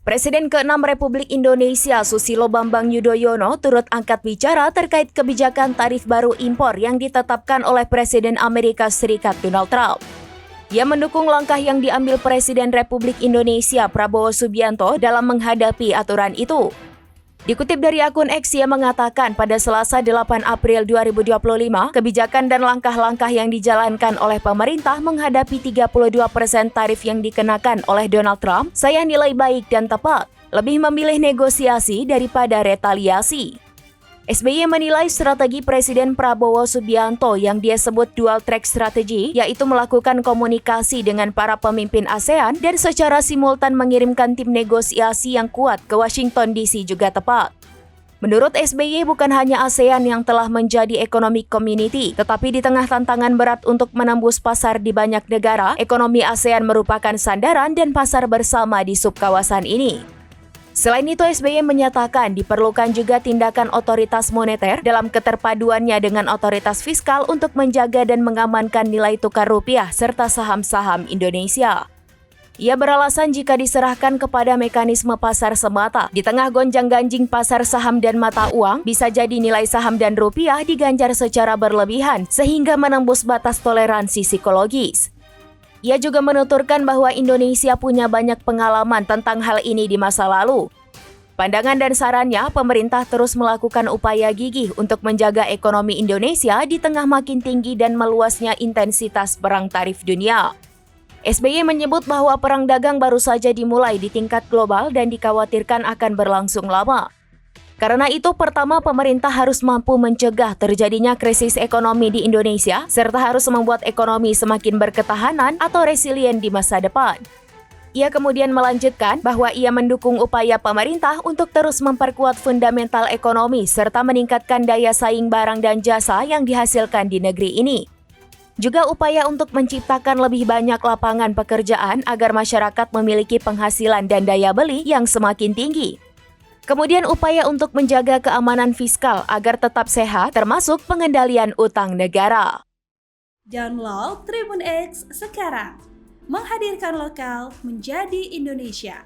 Presiden ke-6 Republik Indonesia Susilo Bambang Yudhoyono turut angkat bicara terkait kebijakan tarif baru impor yang ditetapkan oleh Presiden Amerika Serikat Donald Trump. Ia mendukung langkah yang diambil Presiden Republik Indonesia Prabowo Subianto dalam menghadapi aturan itu. Dikutip dari akun X, ia mengatakan pada Selasa 8 April 2025, kebijakan dan langkah-langkah yang dijalankan oleh pemerintah menghadapi 32% tarif yang dikenakan oleh Donald Trump, saya nilai baik dan tepat, lebih memilih negosiasi daripada retaliasi. SBY menilai strategi Presiden Prabowo Subianto yang dia sebut dual track strategy, yaitu melakukan komunikasi dengan para pemimpin ASEAN dan secara simultan mengirimkan tim negosiasi yang kuat ke Washington DC juga tepat. Menurut SBY, bukan hanya ASEAN yang telah menjadi economic community, tetapi di tengah tantangan berat untuk menembus pasar di banyak negara, ekonomi ASEAN merupakan sandaran dan pasar bersama di subkawasan ini. Selain itu, SBY menyatakan diperlukan juga tindakan otoritas moneter dalam keterpaduannya dengan otoritas fiskal untuk menjaga dan mengamankan nilai tukar rupiah serta saham-saham Indonesia. Ia beralasan jika diserahkan kepada mekanisme pasar semata, di tengah gonjang-ganjing pasar saham dan mata uang, bisa jadi nilai saham dan rupiah diganjar secara berlebihan sehingga menembus batas toleransi psikologis. Ia juga menuturkan bahwa Indonesia punya banyak pengalaman tentang hal ini di masa lalu. Pandangan dan sarannya, pemerintah terus melakukan upaya gigih untuk menjaga ekonomi Indonesia di tengah makin tinggi dan meluasnya intensitas perang tarif dunia. SBY menyebut bahwa perang dagang baru saja dimulai di tingkat global dan dikhawatirkan akan berlangsung lama. Karena itu, pertama, pemerintah harus mampu mencegah terjadinya krisis ekonomi di Indonesia, serta harus membuat ekonomi semakin berketahanan atau resilient di masa depan. Ia kemudian melanjutkan bahwa ia mendukung upaya pemerintah untuk terus memperkuat fundamental ekonomi, serta meningkatkan daya saing barang dan jasa yang dihasilkan di negeri ini. Juga upaya untuk menciptakan lebih banyak lapangan pekerjaan agar masyarakat memiliki penghasilan dan daya beli yang semakin tinggi. Kemudian upaya untuk menjaga keamanan fiskal agar tetap sehat, termasuk pengendalian utang negara. Download Tribun X sekarang, menghadirkan lokal menjadi Indonesia.